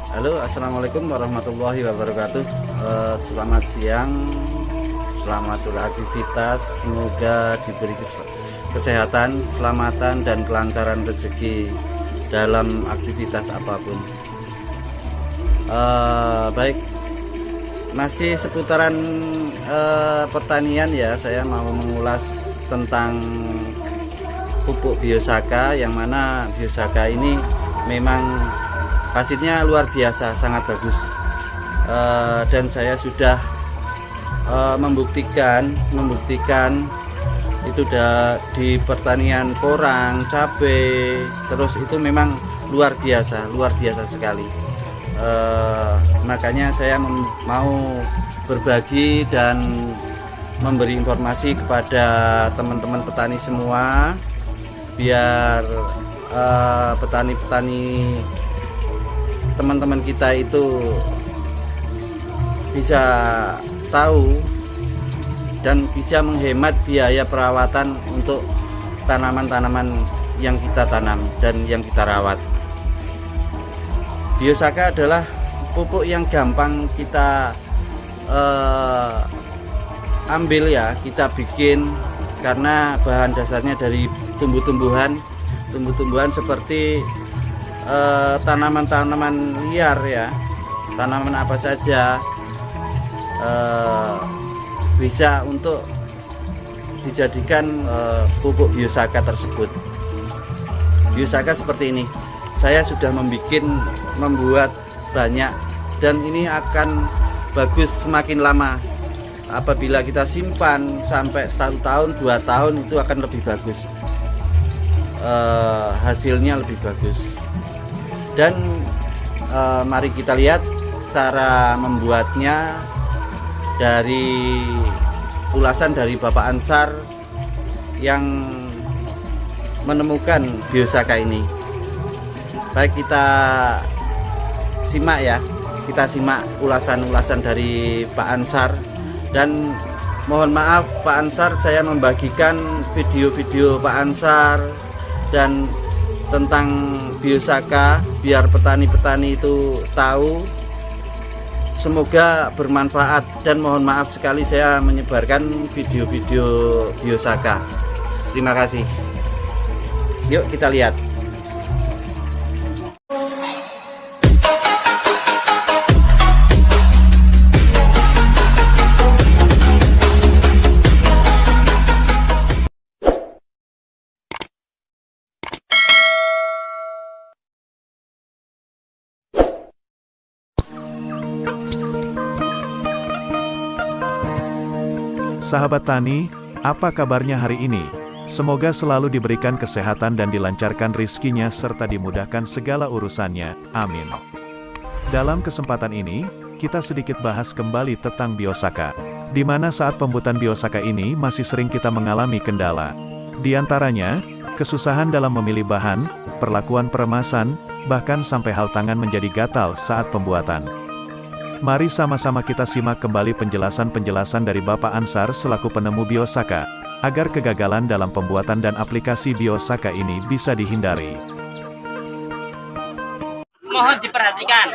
Halo, assalamualaikum warahmatullahi wabarakatuh. Selamat siang, selamat beraktivitas. Semoga diberi kesehatan, keselamatan, dan kelancaran rezeki dalam aktivitas apapun. Baik, masih seputaran pertanian ya. Saya mau mengulas tentang pupuk Biosaka, yang mana Biosaka ini memang hasilnya luar biasa, sangat bagus, dan saya sudah membuktikan itu di pertanian porang, cabai, terus itu memang luar biasa sekali. Makanya saya mau berbagi dan memberi informasi kepada teman-teman petani semua, biar petani-petani teman-teman kita itu bisa tahu dan bisa menghemat biaya perawatan untuk tanaman-tanaman yang kita tanam dan yang kita rawat. Biosaka adalah pupuk yang gampang kita ambil ya, kita bikin, karena bahan dasarnya dari tumbuh-tumbuhan seperti tanaman-tanaman liar ya, tanaman apa saja bisa untuk dijadikan pupuk Biosaka tersebut. Biosaka seperti ini, saya sudah membuat banyak, dan ini akan bagus semakin lama. Apabila kita simpan sampai 1 tahun, 2 tahun, itu akan lebih bagus, hasilnya lebih bagus. Dan mari kita lihat cara membuatnya dari ulasan dari Bapak Ansar yang menemukan Biosaka ini. Baik, kita simak ya, kita simak ulasan-ulasan dari Pak Ansar. Dan mohon maaf Pak Ansar, saya membagikan video-video Pak Ansar dan tentang Biosaka biar petani-petani itu tahu. Semoga bermanfaat, dan mohon maaf sekali saya menyebarkan video-video Biosaka. Terima kasih. Yuk kita lihat. Sahabat tani, apa kabarnya hari ini? Semoga selalu diberikan kesehatan dan dilancarkan rizkinya serta dimudahkan segala urusannya, amin. Dalam kesempatan ini, kita sedikit bahas kembali tentang Biosaka, di mana saat pembuatan Biosaka ini masih sering kita mengalami kendala. Di antaranya, kesusahan dalam memilih bahan, perlakuan peremasan, bahkan sampai hal tangan menjadi gatal saat pembuatan. Mari sama-sama kita simak kembali penjelasan-penjelasan dari Bapak Ansar selaku penemu Biosaka, agar kegagalan dalam pembuatan dan aplikasi Biosaka ini bisa dihindari. Mohon diperhatikan,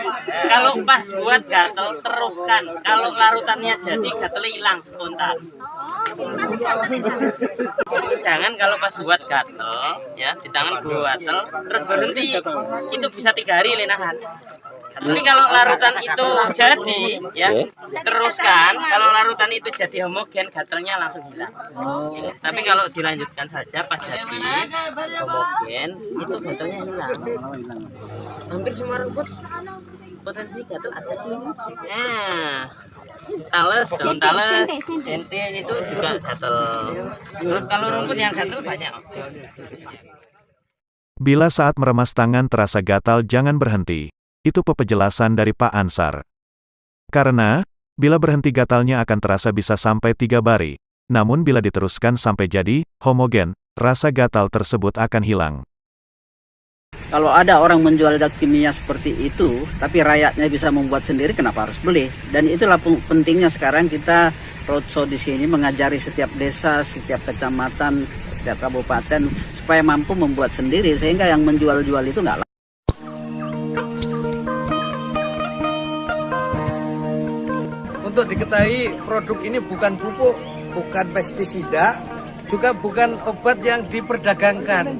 kalau pas buat gatel teruskan, kalau larutannya jadi gatel hilang spontan. Jangan kalau pas buat gatel ya, di tangan gatel terus berhenti, itu bisa 3 hari lenahan. Tapi kalau larutan itu jadi ya, teruskan. Kalau larutan itu jadi homogen, gatelnya langsung hilang. Ya, tapi kalau dilanjutkan saja pas jadi homogen, itu gatelnya hilang. Hampir semua rumput potensi gatel ada. Nah, tales, daun tales, sente itu juga gatel. Terus kalau rumput yang gatel banyak. Bila saat meremas tangan terasa gatal, jangan berhenti. Itu penjelasan dari Pak Ansar. Karena, bila berhenti gatalnya akan terasa bisa sampai 3 hari. Namun bila diteruskan sampai jadi homogen, rasa gatal tersebut akan hilang. Kalau ada orang menjual zat kimia seperti itu, tapi rakyatnya bisa membuat sendiri, kenapa harus beli? Dan itulah pentingnya sekarang kita roadshow di sini, mengajari setiap desa, setiap kecamatan, setiap kabupaten, supaya mampu membuat sendiri, sehingga yang menjual-jual itu nggak. untuk diketahui produk ini bukan pupuk, bukan pestisida, juga bukan obat yang diperdagangkan.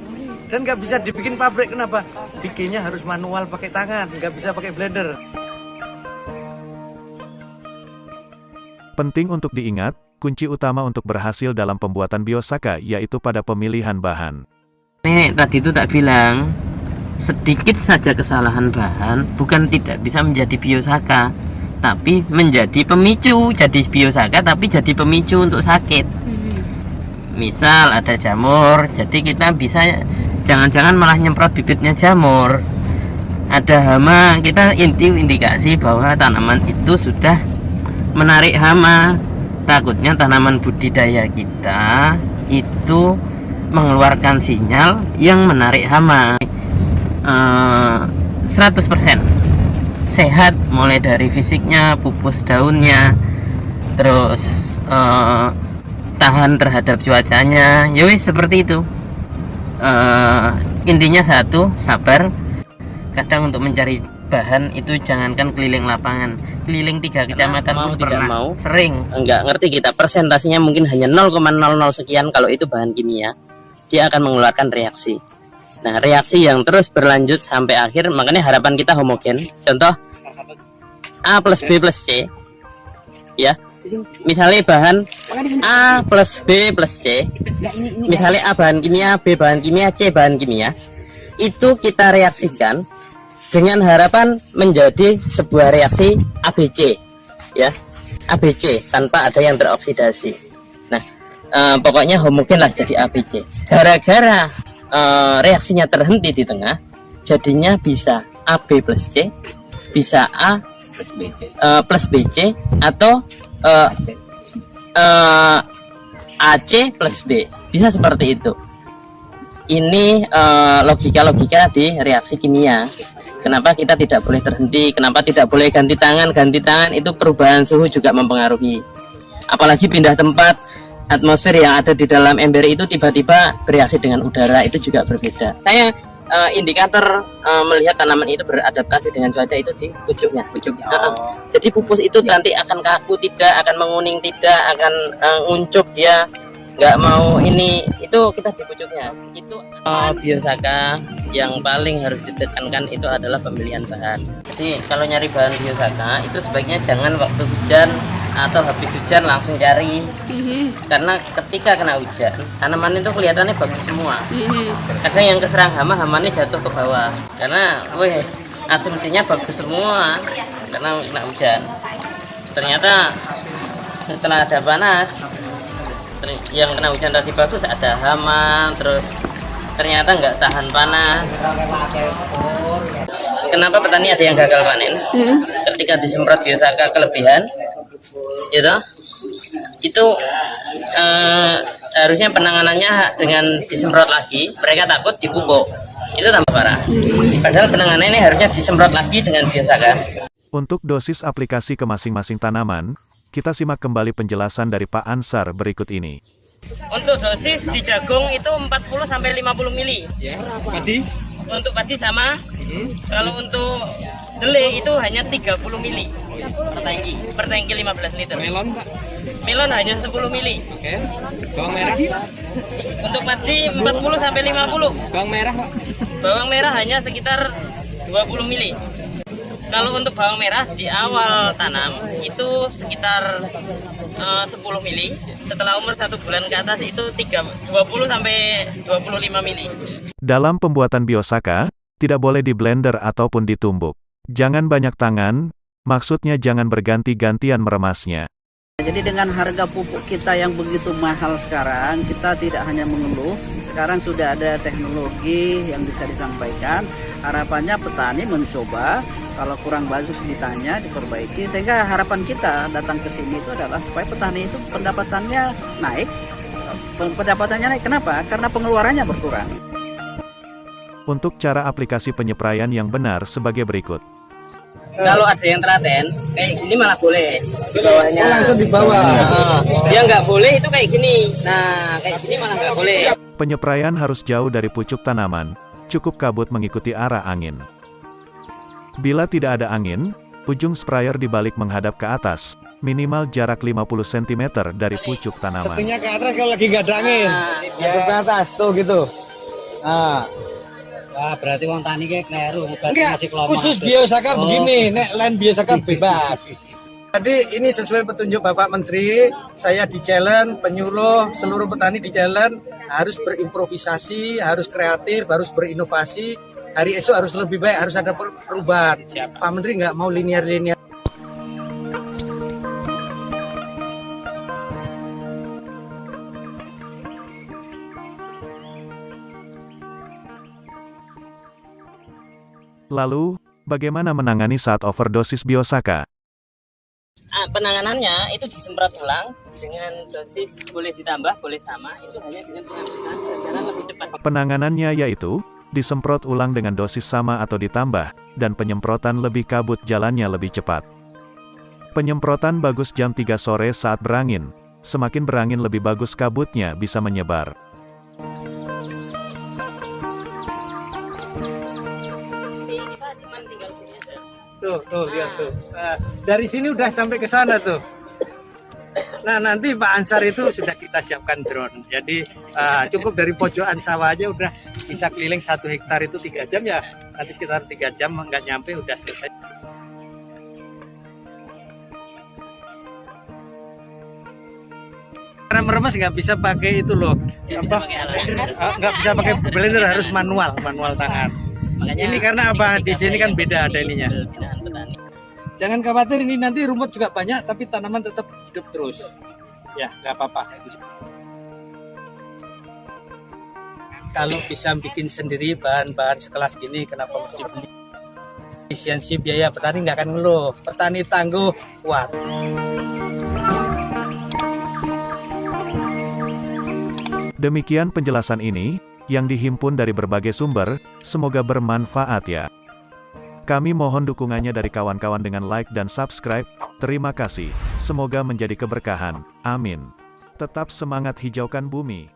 Dan nggak bisa dibikin pabrik, kenapa? Bikinnya harus manual pakai tangan, nggak bisa pakai blender. Penting untuk diingat, kunci utama untuk berhasil dalam pembuatan Biosaka yaitu pada pemilihan bahan. Tadi itu tak bilang, sedikit saja kesalahan bahan bukan tidak bisa menjadi Biosaka, tapi menjadi pemicu. Jadi Biosaka tapi jadi pemicu untuk sakit. Misal ada jamur, jadi kita bisa jangan-jangan malah nyemprot bibitnya jamur. Ada hama, kita indikasi bahwa tanaman itu sudah menarik hama. Takutnya tanaman budidaya kita itu mengeluarkan sinyal yang menarik hama. 100% sehat, mulai dari fisiknya, pupus daunnya, terus tahan terhadap cuacanya, yowis seperti itu. Intinya satu, sabar. Kadang untuk mencari bahan itu jangankan keliling lapangan, keliling 3 kecamatan pun pernah, sering enggak ngerti kita, persentasenya mungkin hanya 0,00 sekian. Kalau itu bahan kimia, dia akan mengeluarkan reaksi. Nah, reaksi yang terus berlanjut sampai akhir, makanya harapan kita homogen. Contoh A plus B plus C, ya. Misalnya bahan A plus B plus C, misalnya A bahan kimia, B bahan kimia, C bahan kimia, itu kita reaksikan dengan harapan menjadi sebuah reaksi ABC, ya, ABC tanpa ada yang teroksidasi. Nah, pokoknya homogen lah jadi ABC. Gara-gara reaksinya terhenti di tengah, jadinya bisa AB plus C, bisa A plus BC, atau AC plus B, bisa seperti itu. Ini logika-logika di reaksi kimia. Kenapa kita tidak boleh terhenti? Kenapa tidak boleh ganti tangan? Ganti tangan itu perubahan suhu juga mempengaruhi. Apalagi pindah tempat, atmosfer yang ada di dalam ember itu tiba-tiba bereaksi dengan udara, itu juga berbeda. Saya indikator melihat tanaman itu beradaptasi dengan cuaca itu di pucuknya. Jadi pupus itu nanti akan kaku tidak, akan menguning tidak, akan nguncup dia, nggak mau ini, itu kita di pucuknya. Itu Biosaka yang paling harus ditekankan itu adalah pemilihan bahan. Jadi kalau nyari bahan Biosaka itu sebaiknya jangan waktu hujan atau habis hujan langsung cari. Karena ketika kena hujan, tanaman itu kelihatannya bagus semua. Kadang yang keserang hama, hamanya jatuh ke bawah. Karena asumsinya bagus semua karena kena hujan. Ternyata setelah ada panas, yang kena hujan tadi bagus, ada hama, terus ternyata nggak tahan panas. Kenapa petani ada yang gagal panen? Ketika disemprot Biosaka kelebihan, gitu, itu harusnya penanganannya dengan disemprot lagi, mereka takut dipupuk, itu tambah parah. Padahal penanganannya ini harusnya disemprot lagi dengan Biosaka. Untuk dosis aplikasi ke masing-masing tanaman, kita simak kembali penjelasan dari Pak Ansar berikut ini. Untuk dosis di jagung itu 40 sampai 50 mili. Padi? Untuk padi sama. Kalau untuk delay itu hanya 30 mili per tangki 15 liter. Melon, Pak? Melon hanya 10 mili. Oke. Bawang merah? Untuk padi 40 sampai 50. Bawang merah, Pak? Bawang merah hanya sekitar 20 mili. Kalau untuk bawang merah di awal tanam itu sekitar 10 mili. Setelah umur 1 bulan ke atas itu 20 sampai 25 mili. Dalam pembuatan Biosaka, tidak boleh di blender ataupun ditumbuk. Jangan banyak tangan, maksudnya jangan berganti-gantian meremasnya. Jadi dengan harga pupuk kita yang begitu mahal sekarang, kita tidak hanya mengeluh. Sekarang sudah ada teknologi yang bisa disampaikan. Harapannya petani mencoba, kalau kurang bagus ditanya, diperbaiki. Sehingga harapan kita datang ke sini itu adalah supaya petani itu pendapatannya naik. Kenapa? Karena pengeluarannya berkurang. Untuk cara aplikasi penyepraian yang benar sebagai berikut. Kalau ada yang telaten, kayak gini malah boleh. Di bawahnya. Langsung di bawah. Dia nggak boleh itu kayak gini. Nah, kayak gini malah nggak boleh. Penyepraian harus jauh dari pucuk tanaman, cukup kabut mengikuti arah angin. Bila tidak ada angin, ujung sprayer dibalik menghadap ke atas, minimal jarak 50 cm dari pucuk tanaman. Setengahnya ke atas kalau lagi nggak ada angin. Ke atas tuh gitu. Nah. Wah, berarti wong tani kayak kleru, Enggak, khusus biosaka begini, nek lain biosaka bebas. Jadi ini sesuai petunjuk Bapak Menteri, saya di challenge, penyuluh seluruh petani di challenge harus berimprovisasi, harus kreatif, harus berinovasi. Hari esok harus lebih baik, harus ada perubahan. Pak Menteri nggak mau linear-linear. Lalu, bagaimana menangani saat overdosis biosaka? Penanganannya itu disemprot ulang dengan dosis boleh ditambah, boleh sama, itu hanya dengan pengambilan jalan lebih cepat. Penanganannya yaitu, disemprot ulang dengan dosis sama atau ditambah, dan penyemprotan lebih kabut jalannya lebih cepat. Penyemprotan bagus jam 3 sore saat berangin, semakin berangin lebih bagus kabutnya bisa menyebar. Tuh, lihat tuh. Nah, dari sini udah sampai ke sana tuh. Nah, nanti Pak Ansar itu sudah kita siapkan drone. Jadi cukup dari pojokan sawah aja udah bisa keliling 1 hektar itu 3 jam ya. Nanti sekitar 3 jam nggak nyampe udah selesai. Meremas nggak bisa pakai itu loh. Nggak bisa pakai blender, harus manual tangan. Ini karena apa? Di sini kan beda ada ininya. Jangan khawatir, ini nanti rumput juga banyak, tapi tanaman tetap hidup terus. Ya, nggak apa-apa. Kalau bisa bikin sendiri bahan-bahan sekelas gini, kenapa mesti beli? Efisiensi biaya petani nggak akan ngeluh. Petani tangguh, kuat. Demikian penjelasan ini, yang dihimpun dari berbagai sumber, semoga bermanfaat ya. Kami mohon dukungannya dari kawan-kawan dengan like dan subscribe, terima kasih, semoga menjadi keberkahan, amin. Tetap semangat hijaukan bumi.